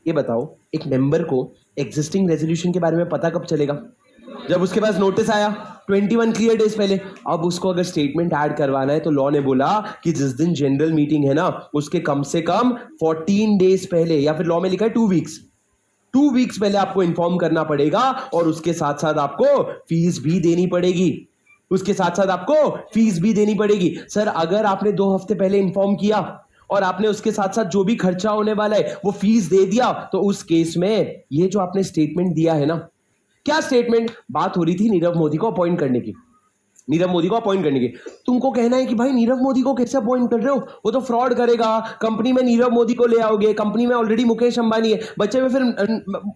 ये बताओ, एक मेंबर को एग्जिस्टिंग रेजोल्यूशन के बारे में पता कब चलेगा? जब उसके पास नोटिस आया 21 क्लियर डेज पहले। अब उसको अगर स्टेटमेंट ऐड करवाना है तो लॉ ने बोला कि जिस दिन जनरल मीटिंग है ना, उसके कम से कम 14 डेज पहले, या फिर लॉ में लिखा है 2 वीक्स पहले आपको इन्फॉर्म करना पड़ेगा, और उसके साथ साथ आपको फीस भी देनी पड़ेगी। सर अगर आपने 2 हफ्ते पहले इन्फॉर्म किया और आपने उसके साथ साथ जो भी खर्चा होने वाला है वो फीस दे दिया, तो उस केस में ये जो आपने स्टेटमेंट दिया है ना, क्या स्टेटमेंट? बात हो रही थी नीरव मोदी को अपॉइंट करने की। तुमको कहना है कि भाई नीरव मोदी को कैसे अपॉइंट कर रहे हो, वो तो फ्रॉड करेगा, कंपनी में नीरव मोदी को ले आओगे, कंपनी में ऑलरेडी मुकेश अंबानी है, बच्चे में फिर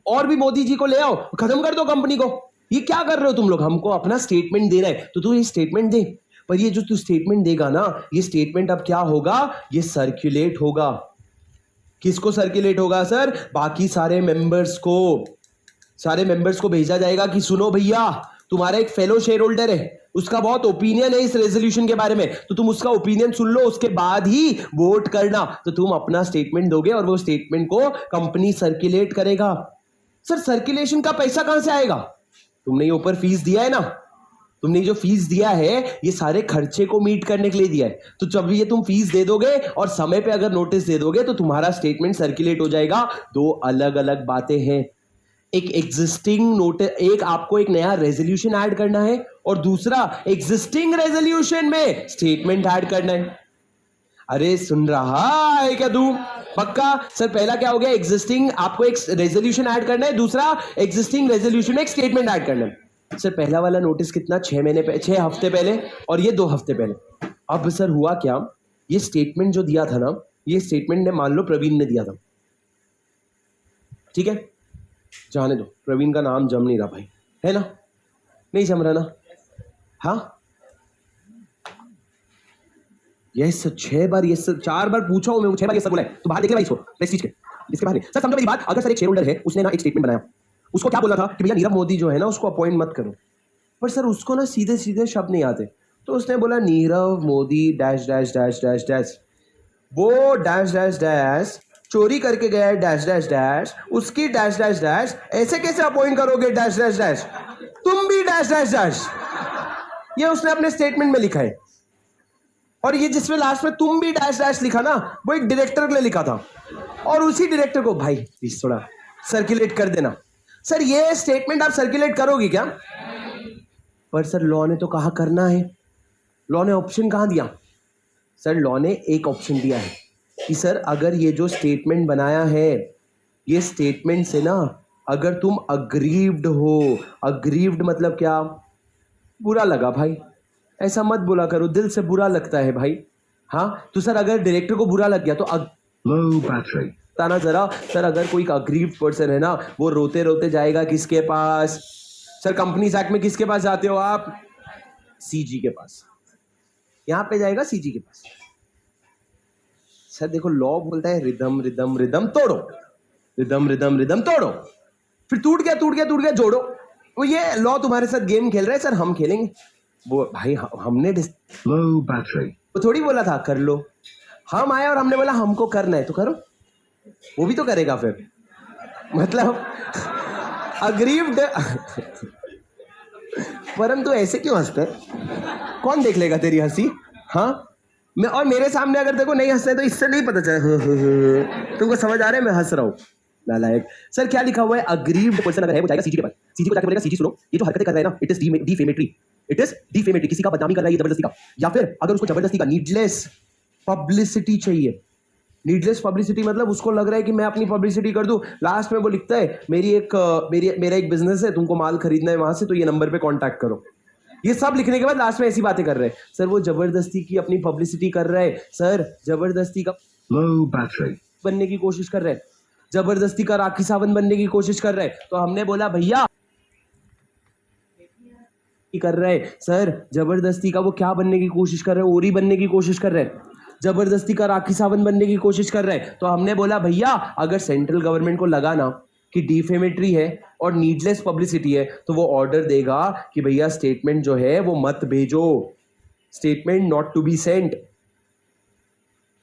और भी मोदी जी को ले आओ, खत्म कर दो कंपनी को। ये क्या कर रहे हो तुम लोग? हमको अपना स्टेटमेंट देना है तो तू ये स्टेटमेंट दे। पर ये जो तू स्टेटमेंट देगा ना, ये स्टेटमेंट अब क्या होगा? ये सर्कुलेट होगा। किसको सर्कुलेट होगा सर? बाकी सारे मेंबर्स को भेजा जाएगा कि सुनो भैया, तुम्हारा एक फेलो शेयर होल्डर है, उसका बहुत ओपिनियन है इस रेजोल्यूशन के बारे में, तो तुम उसका ओपिनियन सुन लो, उसके बाद ही वोट करना। तो तुम अपना स्टेटमेंट दोगे और वो स्टेटमेंट को कंपनी सर्कुलेट करेगा। सर सर्कुलेशन का पैसा कहां से आएगा? तुमने ये ऊपर फीस दिया है ना, तुमने जो फीस दिया है ये सारे खर्चे को मीट करने के लिए दिया है। तो जब ये तुम फीस दे दोगे और समय पे अगर नोटिस दे दोगे तो तुम्हारा स्टेटमेंट सर्कुलेट हो जाएगा। 2 अलग अलग बातें हैं। एक एग्जिस्टिंग नोटिस, एक आपको एक नया रेजोल्यूशन ऐड करना है, और दूसरा एग्जिस्टिंग रेजोल्यूशन में स्टेटमेंट ऐड करना है। अरे सुन रहा है क्या तू? पक्का? सर पहला क्या हो गया? एग्जिस्टिंग, आपको एक रेजोल्यूशन ऐड करना है, दूसरा एग्जिस्टिंग रेजोल्यूशन में एक स्टेटमेंट ऐड करना है। सर पहला वाला नोटिस कितना? 6 हफ्ते पहले, और ये 2 हफ्ते पहले। अब सर हुआ क्या, ये स्टेटमेंट जो दिया था ना, ये स्टेटमेंट ने मान लो प्रवीण ने दिया था, ठीक है, जाने दो, प्रवीण का नाम जम नहीं रहा भाई, है ना? नहीं जम रहा ना? हाँ यस, 6 बार यस, 4 बार पूछा हूं मैं, 6 बार यस बोला है। तो बाहर देखे भाई इसको, प्रेस्टीज के इसके बाहर सर समझो मेरी बात। अगर सर एक शेयर होल्डर है, उसने ना एक स्टेटमेंट बनाया, उसको क्या बोलना था कि भैया नीरव मोदी जो है ना उसको अपॉइंट मत करो, पर सर उसको ना सीधे सीधे शब्द नहीं आते, तो उसने बोला Nirav Modi dash dash dash dash dash, वो डैश डैश डैश चोरी करके गया है डैश डैश डैश, उसकी डैश डैश डैश, ऐसे कैसे अपॉइंट करोगे डैश डैश डैश, तुम भी डैश डैश डैश। ये उसने अपने स्टेटमेंट में लिखा है। और ये जिसमें लास्ट में तुम भी डैश डैश लिखा ना, वो एक डायरेक्टर के लिए लिखा था, और उसी डायरेक्टर को भाई प्लीज थोड़ा सर्कुलेट कर देना। सर ये स्टेटमेंट आप सर्कुलेट करोगे क्या? पर सर लॉ ने तो कहा करना है, लॉ ने ऑप्शन कहां दिया? सर लॉ ने एक ऑप्शन दिया है कि सर अगर ये जो स्टेटमेंट बनाया है, ये स्टेटमेंट से ना अगर तुम अग्रीव्ड हो, अग्रीव्ड मतलब क्या? बुरा लगा भाई, ऐसा मत बोला करो, दिल से बुरा लगता है भाई। हाँ तो सर अगर डायरेक्टर को बुरा लग गया तो लो बैटरी ताना जरा। सर अगर कोई अग्रीव्ड पर्सन है ना, वो रोते रोते जाएगा किसके पास? सर कंपनीज एक्ट में किसके पास जाते हो आप? सीजी के पास। यहां पे जाएगा सीजी के पास। सर देखो लॉ बोलता है रिदम रिदम रिदम तोड़ो, रिदम रिदम रिदम तोड़ो, फिर टूट गया जोड़ो। वो ये लॉ तुम्हारे साथ गेम खेल रहा है, सर हम खेलेंगे वो भाई। हमने लो बैटरी वो थोड़ी बोला था कर लो, हम आए और हमने बोला हमको करना है तो करो, वो भी तो करेगा फिर, मतलब अग्रीव्ड। परंतु ऐसे क्यों हंसते? कौन देख लेगा तेरी हंसी? हाँ मैं, और मेरे सामने अगर देखो नहीं हंसते तो इससे नहीं पता चले तुमको समझ आ रहा है मैं हंस रहा हूँ, नालायक। सर क्या लिखा हुआ है? अग्रीव्ड पर्सन अगर है वो जाएगा सीजी के पास, सीजी को जाकर बोलेगा सीजी सुनो ये जो हरकतें कर रहा है ना, it is defamatory, it is defamatory, किसी का बदनामी कर रहा है ये जबरदस्ती का, या फिर अगर उसको जबरदस्ती का नीडलेस पब्लिसिटी चाहिए। नीडलेस पब्लिसिटी मतलब उसको लग रहा है कि मैं अपनी पब्लिसिटी कर दूं, लास्ट में वो लिखता है मेरा एक बिजनेस है, तुमको माल खरीदना है वहां से, तो ये नंबर पे कांटेक्ट करो। ये सब लिखने के बाद लास्ट में ऐसी बातें कर रहे हैं। सर वो जबरदस्ती की अपनी पब्लिसिटी कर रहा है, सर जबरदस्ती का लो बैटरी बनने की कोशिश कर रहे हैं, जबरदस्ती का राखी सावंत बनने की कोशिश कर रहे हैं। तो हमने बोला भैया कर रहे हैं, सर जबरदस्ती का वो क्या बनने की कोशिश कर रहे हैं? ओरी बनने की कोशिश कर रहे हैं, जबरदस्ती का राखी सावंत बनने की कोशिश कर रहे हैं। तो हमने बोला भैया अगर सेंट्रल गवर्नमेंट को लगा ना कि डिफेमेटरी है और नीडलेस पब्लिसिटी है, तो वो ऑर्डर देगा कि भैया स्टेटमेंट जो है वो मत भेजो, statement not to be sent,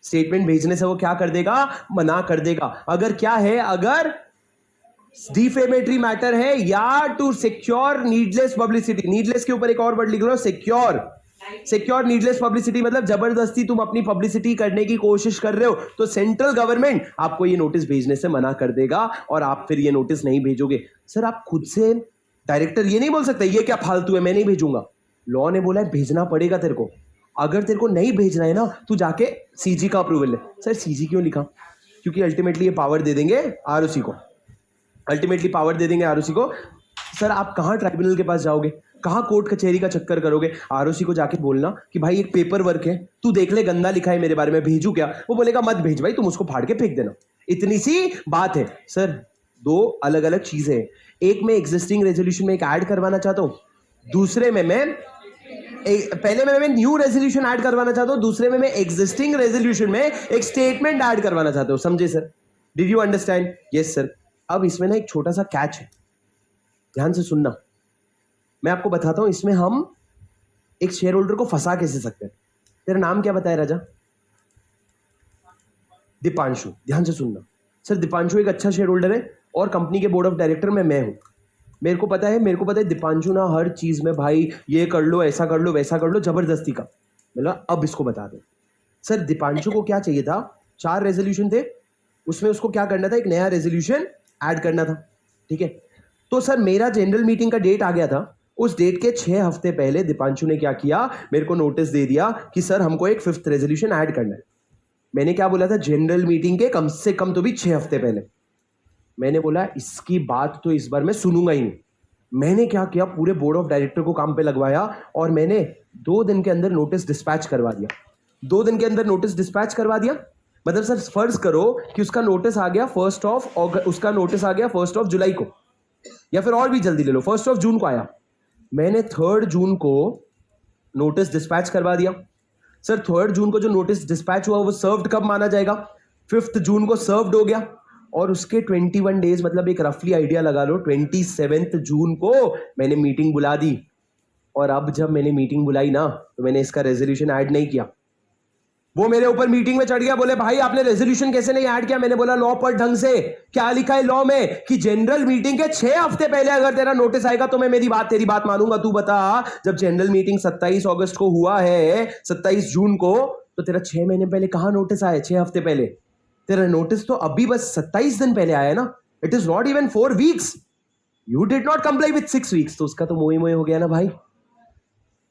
statement भेजने से वो क्या कर देगा, मना कर देगा। अगर क्या है, अगर डिफेमेटरी मैटर है या to secure needless publicity, needless के ऊपर एक और वर्ड लिख लो, सिक्योर। सिक्योर नीडलेस पब्लिसिटी मतलब जबरदस्ती तुम अपनी पब्लिसिटी करने की कोशिश कर रहे हो, तो सेंट्रल गवर्नमेंट आपको ये नोटिस भेजने से मना कर देगा और आप फिर ये नोटिस नहीं भेजोगे। सर आप खुद से डायरेक्टर ये नहीं बोल सकते ये क्या फालतू है, मैं नहीं भेजूंगा। लॉ ने बोला है भेजना पड़ेगा तेरे को। अगर तेरे को नहीं भेजना है ना, तू जाके सीजी का अप्रूवल ले। सर सीजी क्यों लिखा? क्योंकि अल्टीमेटली ये पावर दे देंगे आरओसी को, अल्टीमेटली पावर दे देंगे आरओसी को। सर आप कहाँ ट्राइब्यूनल के पास जाओगे, कहाँ कोर्ट कचहरी का चक्कर करोगे? आरओसी को जाके बोलना कि भाई एक पेपर वर्क है, तू देख ले गंदा लिखा है मेरे बारे में, भेजू क्या? वो बोलेगा मत भेज भाई, तुम उसको फाड़ के फेंक देना। इतनी सी बात है। सर दो अलग अलग चीजें हैं, एक में एग्जिस्टिंग रेजोल्यूशन में एक ऐड करवाना चाहता हूँ, दूसरे में मैं पहले में मैं न्यू रेजोल्यूशन ऐड करवाना चाहता हूँ, दूसरे में मैं एग्जिस्टिंग रेजोल्यूशन में एक स्टेटमेंट ऐड करवाना चाहता हूँ। समझे sir? Did you understand? Yes sir. अब इसमें ना एक छोटा सा कैच है, ध्यान से सुनना। मैं आपको बताता हूं इसमें हम एक शेयर होल्डर को फंसा कैसे सकते हैं। तेरा नाम क्या बताया राजा? दीपांशु। ध्यान से सुनना सर, दीपांशु एक अच्छा शेयर होल्डर है और कंपनी के बोर्ड ऑफ डायरेक्टर में मैं हूं। मेरे को पता है दीपांशु ना हर चीज में भाई ये कर लो, ऐसा कर लो, वैसा कर लो, जबरदस्ती का। मतलब अब इसको बता दो सर, दीपांशु को क्या चाहिए था? 4 रेजोल्यूशन थे, उसमें उसको क्या करना था, एक नया रेजोल्यूशन ऐड करना था। ठीक है, तो सर मेरा जनरल मीटिंग का डेट आ गया था, उस डेट के 6 हफ्ते पहले दीपांशु ने क्या किया, मेरे को नोटिस दे दिया कि सर हमको एक 5th रेजोल्यूशन ऐड करना है। मैंने क्या बोला था, जनरल मीटिंग के कम से कम तो भी 6 हफ्ते पहले। मैंने बोला इसकी बात तो इस बार मैं सुनूंगा ही नहीं। मैंने क्या किया, पूरे बोर्ड ऑफ डायरेक्टर को काम पे लगवाया और मैंने 2 दिन के अंदर नोटिस डिस्पैच करवा दिया। 2 दिन के अंदर नोटिस डिस्पैच करवा दिया मतलब सर फर्ज करो कि उसका नोटिस आ गया 1 जुलाई को, या फिर और भी जल्दी ले लो 1 जून को आया। मैंने 3 जून को नोटिस डिस्पैच करवा दिया। सर 3 जून को जो नोटिस डिस्पैच हुआ वो सर्व्ड कब माना जाएगा? 5 जून को सर्व्ड हो गया और उसके 21 डेज मतलब एक रफली आइडिया लगा लो, 27 जून को मैंने मीटिंग बुला दी। और अब जब मैंने मीटिंग बुलाई ना, तो मैंने इसका रेजोल्यूशन ऐड नहीं किया। वो मेरे ऊपर मीटिंग में चढ़ गया, बोले भाई आपने रेजोल्यूशन कैसे नहीं ऐड किया? मैंने बोला लॉ पर ढंग से। क्या लिखा है लॉ में कि जनरल मीटिंग के 6 हफ्ते पहले अगर तेरा नोटिस आएगा तो मैं तेरी बात मानूंगा। तू बता, जब जनरल मीटिंग 27 अगस्त को हुआ है, 27 जून को, तो तेरा 6 महीने पहले कहां नोटिस आया? 6 हफ्ते पहले तेरा नोटिस तो अभी बस 27 दिन पहले आया ना। It is not even 4 weeks. You did not comply with 6 weeks. तो उसका तो मोए मोए हो गया ना भाई,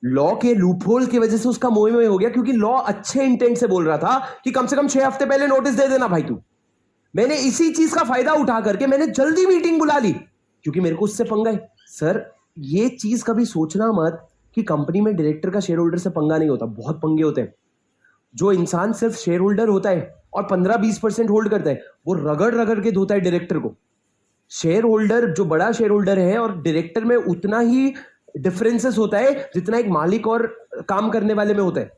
लॉ के लूपहोल की वजह से उसका मोए मोए हो गया, क्योंकि लॉ अच्छे इंटेंट से बोल रहा था कि कम से कम 6 हफ्ते पहले नोटिस दे देना भाई तू। मैंने इसी चीज का फायदा उठा करके मैंने जल्दी मीटिंग बुला ली, क्योंकि मेरे को उससे पंगा है। सर ये चीज कभी सोचना मत कि कंपनी में डायरेक्टर का शेयर होल्डर से पंगा नहीं होता, बहुत पंगे होते हैं। जो इंसान सिर्फ शेयर होल्डर होता है और 15-20% होल्ड करता है, वो रगड़ रगड़ के धोता है डायरेक्टर को। शेयर होल्डर जो बड़ा शेयर होल्डर है और डायरेक्टर में उतना ही डिफरेंसेस होता है जितना एक मालिक और काम करने वाले में होता है।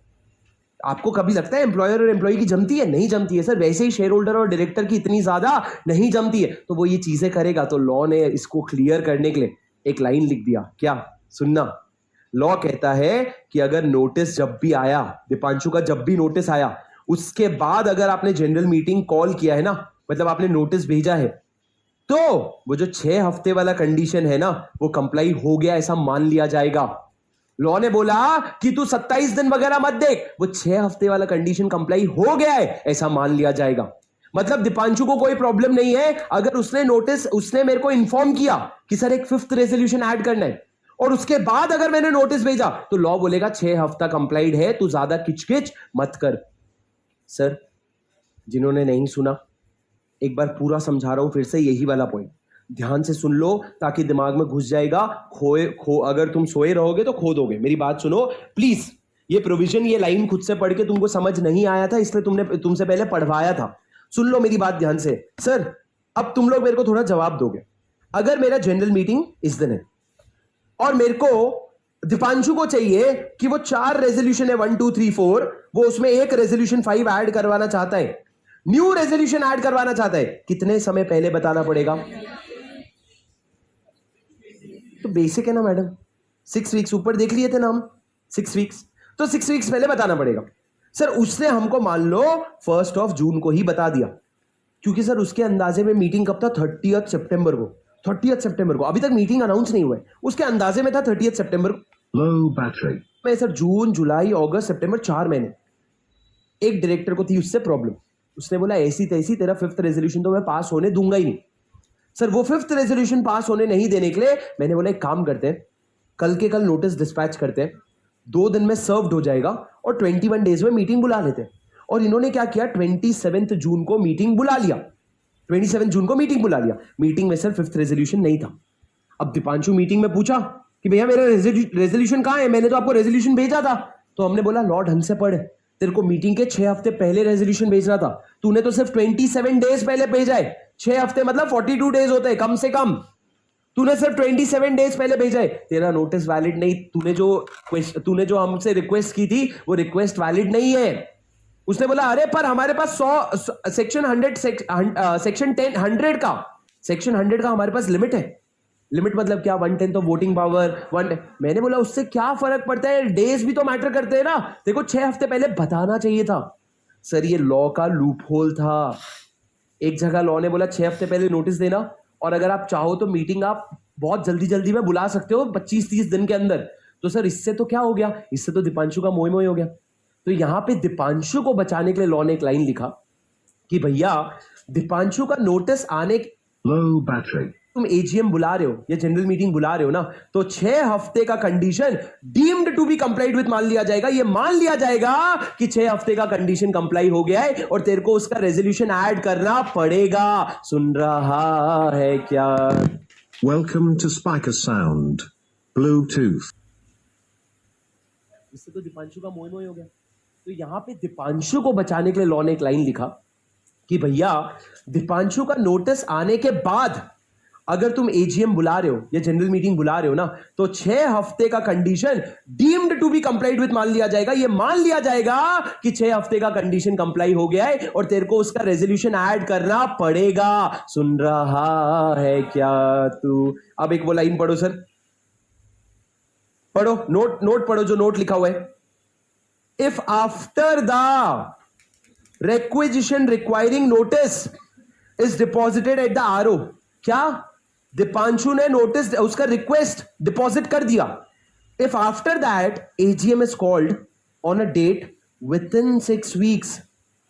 आपको कभी लगता है एम्प्लॉयर और एम्प्लॉय की जमती है? नहीं जमती है सर। वैसे ही शेयर होल्डर और डायरेक्टर की इतनी ज्यादा नहीं जमती है, तो वो ये चीजें करेगा। तो लॉ ने इसको क्लियर करने के लिए एक लाइन लिख दिया। क्या? सुनना, लॉ कहता है कि अगर नोटिस जब भी आया, दीपांशु का जब भी नोटिस आया, उसके बाद अगर आपने जनरल मीटिंग कॉल किया है ना, मतलब आपने नोटिस भेजा है, तो वो जो 6 हफ्ते वाला कंडीशन है ना, वो कंप्लाई हो गया ऐसा मान लिया जाएगा। लॉ ने बोला कि तू 27 दिन वगैरह मत देख, वो 6 हफ्ते वाला कंडीशन कंप्लाई हो गया है ऐसा मान लिया जाएगा। मतलब दीपांशु को कोई प्रॉब्लम नहीं है अगर उसने मेरे को इन्फॉर्म किया कि सर एक 5th रेजोल्यूशन ऐड करना है, और उसके बाद अगर मैंने नोटिस भेजा तो लॉ बोलेगा 6 हफ्ता कंप्लाइड है, तू ज्यादा किचकिच मत कर। सर जिन्होंने नहीं सुना, एक बार पूरा समझा रहा हूं फिर से, यही वाला पॉइंट ध्यान से सुन लो ताकि दिमाग में घुस जाएगा। अगर तुम सोए रहोगे तो खो दोगे। मेरी बात सुनो प्लीज। ये प्रोविजन, ये लाइन खुद से पढ़ के तुमको समझ नहीं आया था, इसलिए तुमसे पहले पढ़वाया था। सुन लो मेरी बात ध्यान से। सर अब तुम लोग मेरे को थोड़ा जवाब दोगे। अगर मेरा जनरल मीटिंग इस दिन है और मेरे को दीपांशु को चाहिए कि वो 4 रेजोल्यूशन है 1 2 3 4, वो उसमें एक रेजोल्यूशन 5 ऐड करवाना चाहता है, न्यू रेजोल्यूशन ऐड करवाना चाहता है, कितने समय पहले बताना पड़ेगा? तो बेसिक है ना मैडम, 6 वीक्स ऊपर देख लिए थे ना हम, 6 वीक्स, तो 6 वीक्स पहले बताना पड़ेगा। सर उसने हमको मान लो 1 जून को ही बता दिया, क्योंकि सर उसके अंदाजे में मीटिंग कब था? 30 सितंबर को। 30 सितंबर को, अभी तक मीटिंग अनाउंस नहीं हुआ है, उसके अंदाजे में था 30 सितंबर को। Low battery. मैं सर जून जुलाई अगस्त सितंबर 4 महीने, एक डायरेक्टर को थी उससे प्रॉब्लम, उसने बोला ऐसी तैसी तेरा 5th रेजोल्यूशन तो मैं पास होने दूंगा ही नहीं। सर वो 5th रेजोल्यूशन पास होने नहीं देने के लिए मैंने बोला एक काम करते हैं, कल के कल नोटिस डिस्पैच करते हैं, 2 दिन में सर्व्ड हो जाएगा और 21 डेज में मीटिंग बुला लेते हैं। और इन्होंने क्या किया, 27 जून को मीटिंग बुला लिया। 27 जून को मीटिंग बुला लिया। मीटिंग में सर 5th रेजोल्यूशन नहीं था। अब दीपांशु मीटिंग में पूछा कि भैया मेरा रेजोल्यूशन कहाँ है, मैंने तो आपको रेजोल्यूशन भेजा था। तो हमने बोला लॉ ढंग से पढ़, तेरे को मीटिंग के 6 हफ्ते पहले रेजोल्यूशन भेजना था, तूने तो सिर्फ 27 डेज पहले भेजा है। 6 हफ्ते मतलब 42 डेज होते हैं कम से कम, तूने सिर्फ 27 डेज पहले भेजा है, तेरा नोटिस वैलिड नहीं। तूने जो हमसे रिक्वेस्ट की थी वो रिक्वेस्ट वैलिड नहीं है। उसने बोला अरे पर हमारे पास 100 सेक्शन 100 का हमारे पास लिमिट है। लिमिट मतलब क्या? 1/10 ऑफ वोटिंग पावर। मैंने बोला उससे क्या फर्क पड़ता है, डेज भी तो मैटर करते हैं ना, देखो 6 हफ्ते पहले बताना चाहिए था। सर ये लॉ का लूप होल था। एक जगह लॉ ने बोला 6 हफ्ते पहले नोटिस देना, और अगर आप चाहो तो मीटिंग आप बहुत जल्दी जल्दी में बुला सकते हो 25-30 दिन के अंदर। तो सर इससे तो क्या हो गया, इससे तो दीपांशु का मोह हो गया। तो यहां पे दीपांशु को बचाने के लिए लॉ ने एक लाइन लिखा कि भैया दीपांशु का नोटिस आने Low battery. तुम एजीएम बुला रहे हो या जनरल मीटिंग बुला रहे हो ना, तो 6 हफ्ते का condition deemed to be complied with मान लिया जाएगा। ये मान लिया जाएगा कि 6 हफ्ते का कंडीशन कंप्लाई हो गया है और तेरे को उसका रेजोल्यूशन ऐड करना पड़ेगा। सुन रहा है क्या? Welcome to Spiker Sound. Bluetooth. इससे तो दीपांशु का मोह हो गया। तो यहां पे दीपांशु को बचाने के लिए लॉ ने एक लाइन लिखा कि भैया दीपांशु का नोटिस आने के बाद अगर तुम एजीएम बुला रहे हो या जनरल मीटिंग बुला रहे हो ना, तो 6 हफ्ते का condition deemed to be complied with मान लिया जाएगा। ये मान लिया जाएगा कि 6 हफ्ते का कंडीशन कंप्लाई हो गया है और तेरे को उसका रेजोल्यूशन ऐड करना पड़ेगा। सुन रहा है क्या तू? अब एक वो लाइन पढ़ो सर, पढ़ो, नोट पढ़ो जो नोट लिखा हुआ है। If after the requisition requiring notice is deposited at the RO, क्या दीपांशु ने नोटिस उसका रिक्वेस्ट डिपॉजिट कर दिया। If after that AGM is called on a date within 6 weeks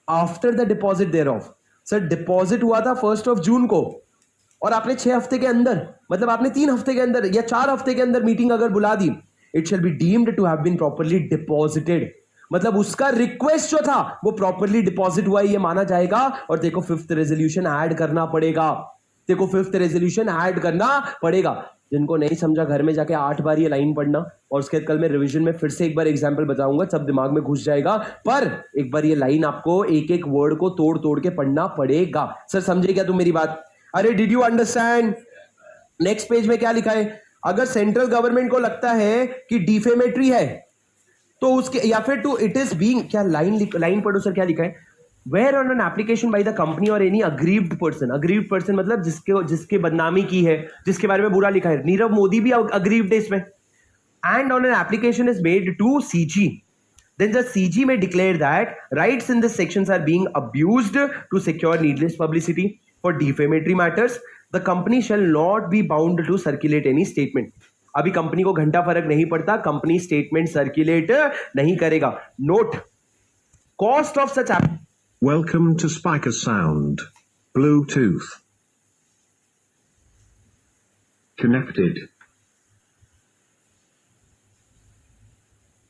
after the deposit thereof. Sir deposit हुआ था 1 जून को और आपने 6 हफ्ते के अंदर, मतलब आपने 3 हफ्ते के अंदर या 4 हफ्ते के अंदर मीटिंग अगर बुला दी, it shall be deemed to have been properly deposited. मतलब उसका रिक्वेस्ट जो था वो प्रॉपर्ली डिपॉजिट हुआ है ये माना जाएगा और देखो 5th रेजोल्यूशन ऐड करना पड़ेगा। देखो 5th रेजोल्यूशन ऐड करना पड़ेगा। जिनको नहीं समझा घर में जाके 8 बार ये लाइन पढ़ना और उसके कल मैं रिवीजन में फिर से एक बार एग्जांपल बताऊंगा, सब दिमाग में घुस जाएगा। पर एक बार ये लाइन आपको एक एक वर्ड को तोड़ तोड़ के पढ़ना पड़ेगा। सर समझे क्या तुम मेरी बात? अरे did you understand? Next page में क्या लिखा है? अगर सेंट्रल गवर्नमेंट को लगता है कि डिफेमेटरी है तो उसके या फिर टू इट इज बीइंग, क्या लाइन पढ़ो सर, क्या लिखा है? Where on an application by the company और any aggrieved person. Aggrieved person मतलब जिसके बदनामी की है, जिसके बारे में बुरा लिखा है। नीरव मोदी भी अग्रीव्ड है इसमें। And on an application is made to CG, then the CG may declare that rights in this sections are being abused to secure needless publicity for defamatory matters. The company shall not be bound to circulate any statement. अभी company को घंटा फर्क नहीं पड़ता, company statement circulate नहीं करेगा। Note, cost of such app. Welcome to Spiker Sound. Bluetooth. Connected.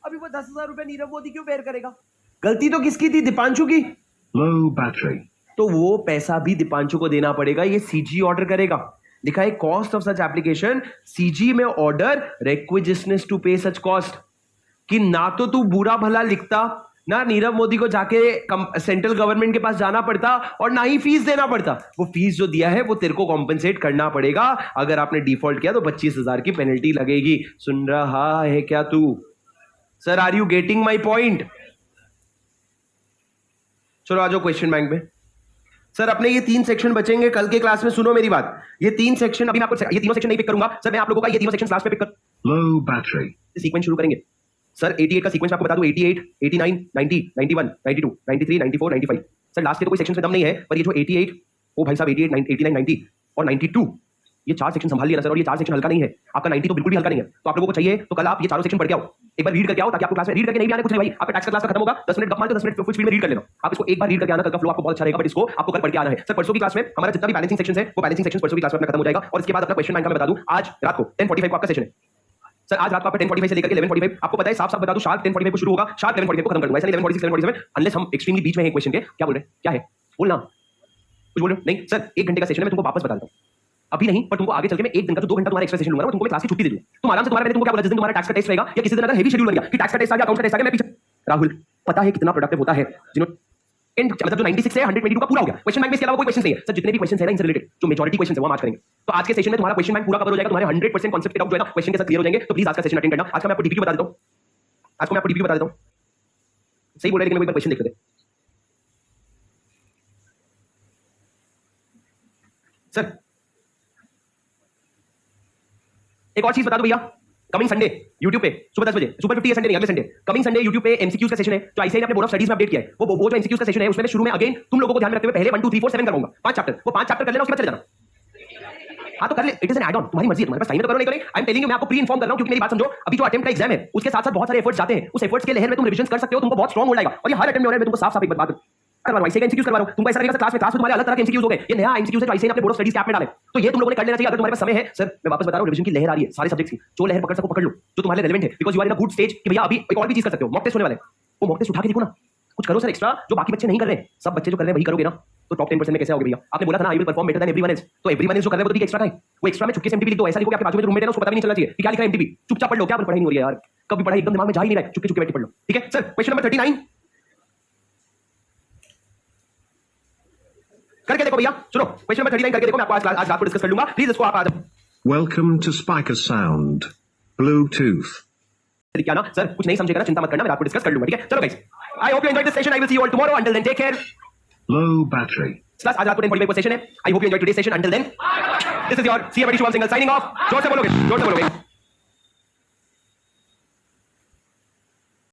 अभी वो 10,000 रुपए नीरव मोदी क्यों बेयर करेगा? गलती तो किसकी थी? दीपांशु की। Low battery. तो वो पैसा भी दीपांशु को देना पड़ेगा। ये सीजी ऑर्डर करेगा। लिखा है cost of such application, CG में ऑर्डर रिक्विजिशनेस टू पे सच कॉस्ट। कि ना तो तू बुरा भला लिखता, ना नीरव मोदी को जाके सेंट्रल गवर्नमेंट के पास जाना पड़ता और ना ही फीस देना पड़ता। वो फीस जो दिया है वो तेरे को कॉम्पेंसेट करना पड़ेगा। अगर आपने डिफॉल्ट किया तो 25,000 की पेनल्टी लगेगी। सुन रहा है क्या तू? Sir are you getting my point? चलो आ जाओ क्वेश्चन बैंक में। सर अपने ये 3 सेक्शन बचेंगे कल के क्लास में। सुनो मेरी बात, ये 3 सेक्शन अभी मैं आपको ये तीनों सेक्शन नहीं पिक करूंगा सर, मैं आप लोगों का ये तीनों सेक्शन लास्ट में पिक कर Low battery. सीक्वेंस शुरू करेंगे। सर 88 का सीक्वेंस आपको बता दूं, 88, 89, 90, 91, 92, 93, 94, 95। सर लास्ट के तो कोई सेक्शन में दम नहीं है, पर ये जो 88, ओ भाई साहब 88, 89, 90 और 92, ये चार सेक्शन संभाल लिया ना सर, और ये चार सेक्शन हल्का नहीं है। आपका 90 तो बिल्कुल भी हल्का नहीं है। तो आप लोगों को चाहिए तो कल आप ये चारों सेक्शन पढ़ के आओ, एक बार रीड करके आओ, ताकि आपको क्लास में रीड करके नहीं भी आने कुछ नहीं भाई, आपका टैक्स का क्लास खत्म होगा, 10 मिनट गप मार के 10 मिनट कुछ स्पीड में रीड कर लेना। आप इसको एक बार रीड करके आना, कल का फ्लो आपको बहुत अच्छा रहेगा, बट इसको आपको कल पढ़ के आना है। सर परसों की क्लास में हमारा जितना भी बैलेंसिंग सेक्शन है, वो बैलेंसिंग सेक्शन परसों की क्लास में अपना खत्म हो जाएगा, और इसके बाद अपना क्वेश्चन बैंक का मैं बता दूं, आज रात को 10:45 को आपका सेशन है। सर आज रात को आपका 10:45 से लेकर के 11:45, आपको पता है साफ साफ बता दूं, शार्प 10:45 को शुरू होगा, शार्प 11:45 को खत्म कर दूंगा। ऐसा नहीं 11:46, 11:47 अनलेस हम एक्सट्रीमली बीच में है क्वेश्चन के। क्या बोल रहे हैं, क्या है बोलना, कुछ बोल रहे हो? नहीं सर 1 घंटे का सेशन है, मैं तुमको वापस बता देता हूं, अभी नहीं, पर तुमको आगे चल के मैं 1 दिन का तो 2 घंटा तुम्हारा एक्स्ट्रा सेशन लूंगा, मैं तुमको मैं क्लास की छुट्टी दे दूं, तुम आराम से। तुम्हारा मैंने तुमको क्या बोला, जिस दिन तुम्हारा टैक्स का टेस्ट रहेगा या किसी दिन अगर हेवी शेड्यूल बन गया कि टैक्स का टेस्ट आ गया, अकाउंट का टेस्ट आ गया, मैं पीछे। राहुल पता है कितना प्रोडक्टिव होता है जिन्होंने मतलब जो 96 से 122 का पूरा हो गया क्वेश्चन बैंक में, इसके अलावा कोई क्वेश्चन नहीं है सर। जितने भी क्वेश्चन है ना इनसे रिलेटेड, जो मेजॉरिटी क्वेश्चन है वो हम आज करेंगे। तो आज के सेशन में तुम्हारा क्वेश्चन बैंक पूरा कवर हो जाएगा, तुम्हारे 100% कांसेप्ट के डाउट जो है ना क्वेश्चन के साथ क्लियर हो जाएंगे। तो प्लीज आज का सेशन अटेंड करना। आज का मैं आपको डीपीक्यू बता देता हूं, आज को मैं आपको डीपीक्यू बता देता हूं, सही बोल रहे हैं, लेकिन मैं एक बार क्वेश्चन देख लेते हैं। सर एक और चीज बता दो भैया, कमिंग संडे YouTube पे सुबह 10 बजे, सुपर 50 है संडे नहीं, अगले संडे कमिंग संडे YouTube पे MCQs का सेशन है, जो आईसीआई ने अपने बोर्ड ऑफ स्टडीज में अपडेट किया है। वो जो MCQs का सेशन है उसमें मैं शुरू में अगेन तुम लोगों को ध्यान में रखते हुए पहले 1 2 3 4 7 करूंगा, 5 चैप्टर, वो 5 चैप्टर कर लेना, उसके बाद चले जाना। हाँ तो कर ले, it is an add on, तुम्हारी मर्जी है, तुम्हारे पास टाइम है तो करो, नहीं करो। आई एम टेलिंग यू, मैं आपको प्री इन्फॉर्म कर रहा हूं, क्योंकि मेरी बात समझो, अभी जो अटेम्प्ट का एग्जाम है उसके साथ साथ बहुत सारे एफर्ट्स जाते हैं, उस एफर्ट्स के लहर में तुम रिविजन कर सकते हो, तुमको बहुत स्ट्रांग होल्ड आएगा। और ये हर अटेम्प्ट में हो रहा है, मैं तुमको साफ साफ एक बात करवा रहा हूं, MCQs करवा रहा हूं। तुमको ऐसा लगेगा क्लास में तुम्हारे अलग तरह के MCQs हो गए, ये नया MCQs है जो आईसीआई ने अपने बोर्ड ऑफ स्टडीज के ऐप में डाले, तो ये तुम लोगों ने कर लेना चाहिए अगर तुम्हारे पास समय है। सर मैं वापस बता रहा हूं, रिविजन की लहर आ रही है सारे सब्जेक्ट्स की, जो लहर पकड़ सको पकड़ लो, जो तुम्हारे लिए रेलेवेंट है, because you are in a good stage कि भैया अभी एक और भी चीज कर सकते हो। मॉक टेस्ट होने वाले हैं, वो मॉक टेस्ट उठा के देखो ना, कुछ करो सर एक्स्ट्रा, जो बाकी बच्चे नहीं कर रहे हैं। सब बच्चे जो कर रहे हैं वही करोगे ना, तो टॉप 10% में कैसे आओगे भैया? आपने बोला था ना I will perform better than everyone else, तो एवरीवन एल्स जो कर रहे हैं वो तो एक्स्ट्रा है, वो एक्स्ट्रा में चुपके से एमटीपी लिख दो। ऐसा लिखो कि आपके बाजू में जो रूममेट है ना उसको पता भी नहीं चलना चाहिए कि क्या लिखा है एमटीपी, चुपचाप पढ़ लो, क्या पढ़ाई नहीं हो रही है यार, कभी पढ़ाई एकदम दिमाग में जा ही नहीं रहा है, चुपके चुपके बैठ के पढ़ लो, ठीक है। सर क्वेश्चन नंबर 39 करके देखो भैया, सुनो क्वेश्चन नंबर 39 करके देखो, मैं आपको आज रात को डिस्कस कर लूंगा, प्लीज इसको आप आज। Welcome to Spiker Sound. Bluetooth. क्या ना सर, कुछ नहीं समझेगा ना, चिंता मत करना, मैं आपको डिस्कस कर लूंगा, ठीक है। चलो guys, I hope you enjoyed this session, I will see you all tomorrow, until then take care. Low battery. आज रात को 10:45 को सेशन है, I hope you enjoyed today session, until then this is your see every Shubham Singhal signing off. जोर से बोलोगे, जोर से बोलोगे।